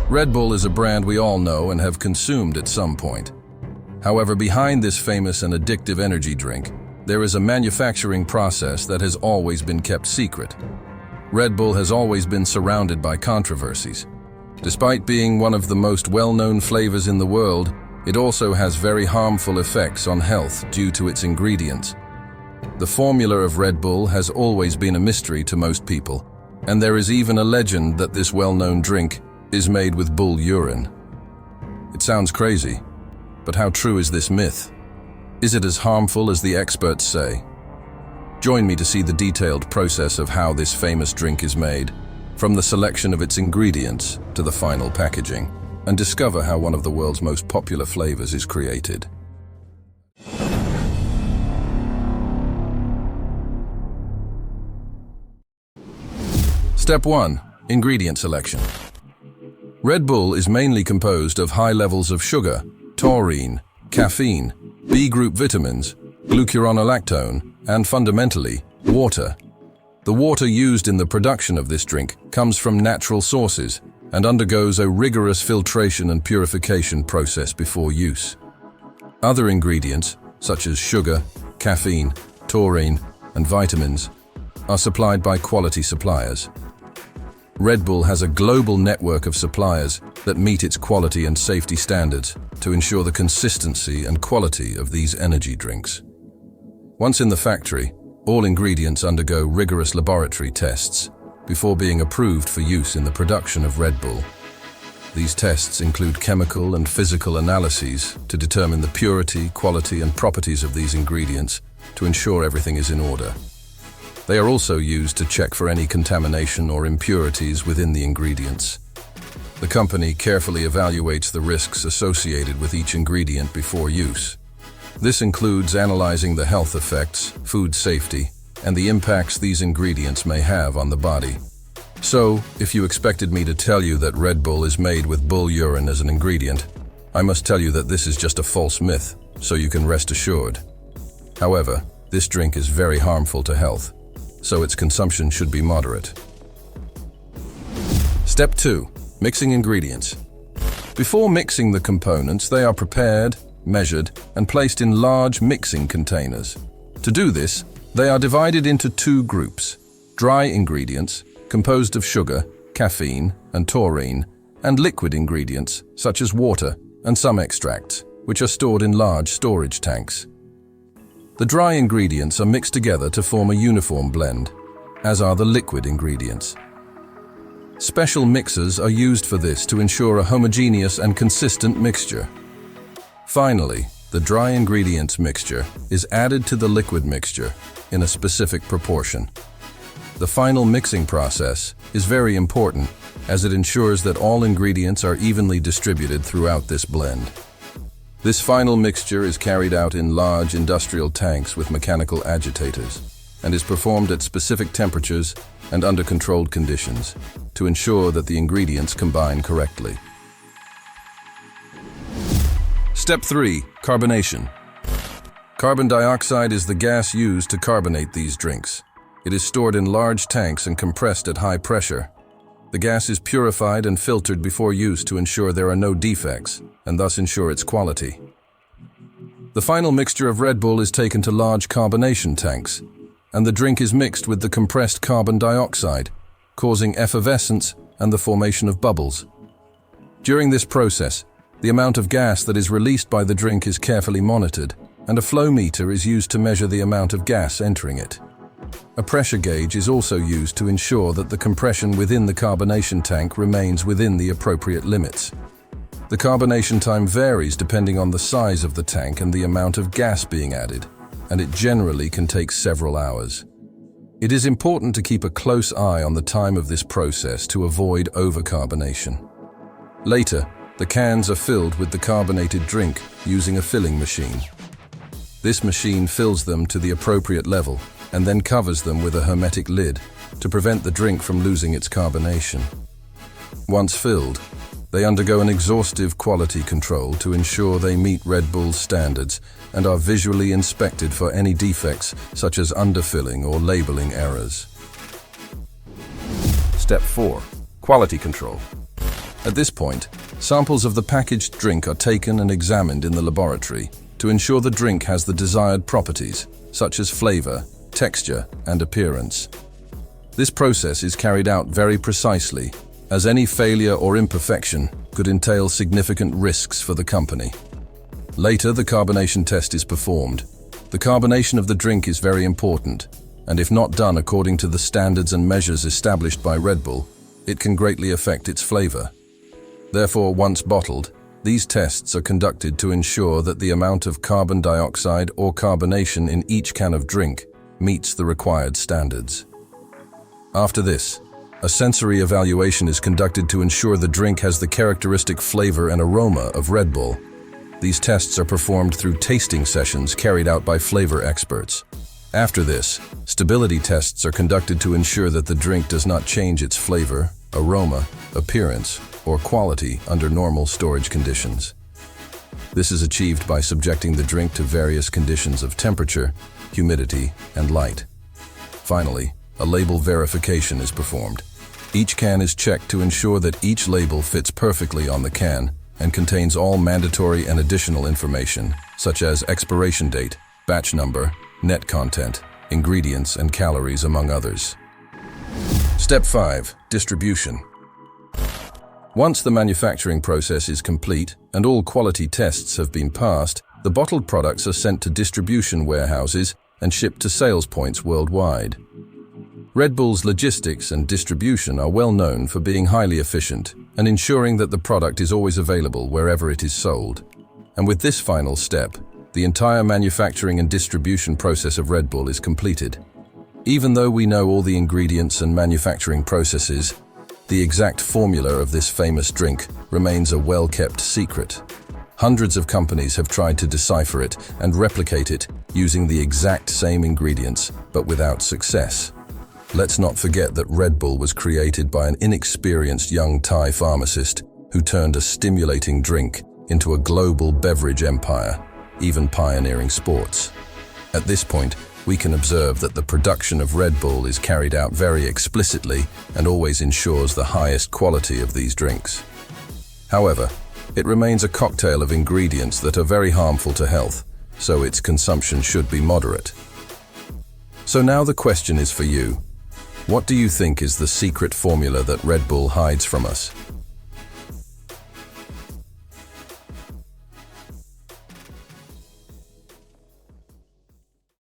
Red Bull is a brand we all know and have consumed at some point. However, behind this famous and addictive energy drink, there is a manufacturing process that has always been kept secret. Red Bull has always been surrounded by controversies. Despite being one of the most well-known flavors in the world, it also has very harmful effects on health due to its ingredients. The formula of Red Bull has always been a mystery to most people, and there is even a legend that this well-known drink is made with bull urine. It sounds crazy, but how true is this myth? Is it as harmful as the experts say? Join me to see the detailed process of how this famous drink is made, from the selection of its ingredients to the final packaging, and discover how one of the world's most popular flavors is created. Step 1. Ingredient selection. Red Bull is mainly composed of high levels of sugar, taurine, caffeine, B-group vitamins, glucuronolactone, and fundamentally, water. The water used in the production of this drink comes from natural sources and undergoes a rigorous filtration and purification process before use. Other ingredients, such as sugar, caffeine, taurine, and vitamins, are supplied by quality suppliers. Red Bull has a global network of suppliers that meet its quality and safety standards to ensure the consistency and quality of these energy drinks. Once in the factory, all ingredients undergo rigorous laboratory tests before being approved for use in the production of Red Bull. These tests include chemical and physical analyses to determine the purity, quality, and properties of these ingredients to ensure everything is in order. They are also used to check for any contamination or impurities within the ingredients. The company carefully evaluates the risks associated with each ingredient before use. This includes analyzing the health effects, food safety, and the impacts these ingredients may have on the body. So, if you expected me to tell you that Red Bull is made with bull urine as an ingredient, I must tell you that this is just a false myth, so you can rest assured. However, this drink is very harmful to health, so its consumption should be moderate. Step 2. Mixing ingredients. Before mixing the components, they are prepared, measured, and placed in large mixing containers. To do this, they are divided into two groups: dry ingredients, composed of sugar, caffeine, and taurine, and liquid ingredients, such as water and some extracts, which are stored in large storage tanks. The dry ingredients are mixed together to form a uniform blend, as are the liquid ingredients. Special mixers are used for this to ensure a homogeneous and consistent mixture. Finally, the dry ingredients mixture is added to the liquid mixture in a specific proportion. The final mixing process is very important as it ensures that all ingredients are evenly distributed throughout this blend. This final mixture is carried out in large industrial tanks with mechanical agitators and is performed at specific temperatures and under controlled conditions to ensure that the ingredients combine correctly. Step 3. Carbonation. Carbon dioxide is the gas used to carbonate these drinks. It is stored in large tanks and compressed at high pressure. The gas is purified and filtered before use to ensure there are no defects, and thus ensure its quality. The final mixture of Red Bull is taken to large carbonation tanks, and the drink is mixed with the compressed carbon dioxide, causing effervescence and the formation of bubbles. During this process, the amount of gas that is released by the drink is carefully monitored, and a flow meter is used to measure the amount of gas entering it. A pressure gauge is also used to ensure that the compression within the carbonation tank remains within the appropriate limits. The carbonation time varies depending on the size of the tank and the amount of gas being added, and it generally can take several hours. It is important to keep a close eye on the time of this process to avoid overcarbonation. Later, the cans are filled with the carbonated drink using a filling machine. This machine fills them to the appropriate level and then covers them with a hermetic lid to prevent the drink from losing its carbonation. Once filled, they undergo an exhaustive quality control to ensure they meet Red Bull's standards and are visually inspected for any defects such as underfilling or labeling errors. Step 4. Quality control. At this point, samples of the packaged drink are taken and examined in the laboratory to ensure the drink has the desired properties, such as flavor, texture, and appearance. This process is carried out very precisely, as any failure or imperfection could entail significant risks for the company. Later, the carbonation test is performed. The carbonation of the drink is very important, and if not done according to the standards and measures established by Red Bull, it can greatly affect its flavor. Therefore, once bottled, these tests are conducted to ensure that the amount of carbon dioxide or carbonation in each can of drink meets the required standards. After this, a sensory evaluation is conducted to ensure the drink has the characteristic flavor and aroma of Red Bull. These tests are performed through tasting sessions carried out by flavor experts. After this, stability tests are conducted to ensure that the drink does not change its flavor, aroma, appearance, or quality under normal storage conditions. This is achieved by subjecting the drink to various conditions of temperature, humidity, and light. Finally, a label verification is performed. Each can is checked to ensure that each label fits perfectly on the can and contains all mandatory and additional information, such as expiration date, batch number, net content, ingredients, and calories, among others. Step 5. Distribution. Once the manufacturing process is complete and all quality tests have been passed, the bottled products are sent to distribution warehouses and shipped to sales points worldwide. Red Bull's logistics and distribution are well known for being highly efficient and ensuring that the product is always available wherever it is sold. And with this final step, the entire manufacturing and distribution process of Red Bull is completed. Even though we know all the ingredients and manufacturing processes, the exact formula of this famous drink remains a well-kept secret. Hundreds of companies have tried to decipher it and replicate it using the exact same ingredients, but without success. Let's not forget that Red Bull was created by an inexperienced young Thai pharmacist who turned a stimulating drink into a global beverage empire, even pioneering sports. At this point, we can observe that the production of Red Bull is carried out very explicitly and always ensures the highest quality of these drinks. However, it remains a cocktail of ingredients that are very harmful to health, so its consumption should be moderate. So now the question is for you. What do you think is the secret formula that Red Bull hides from us?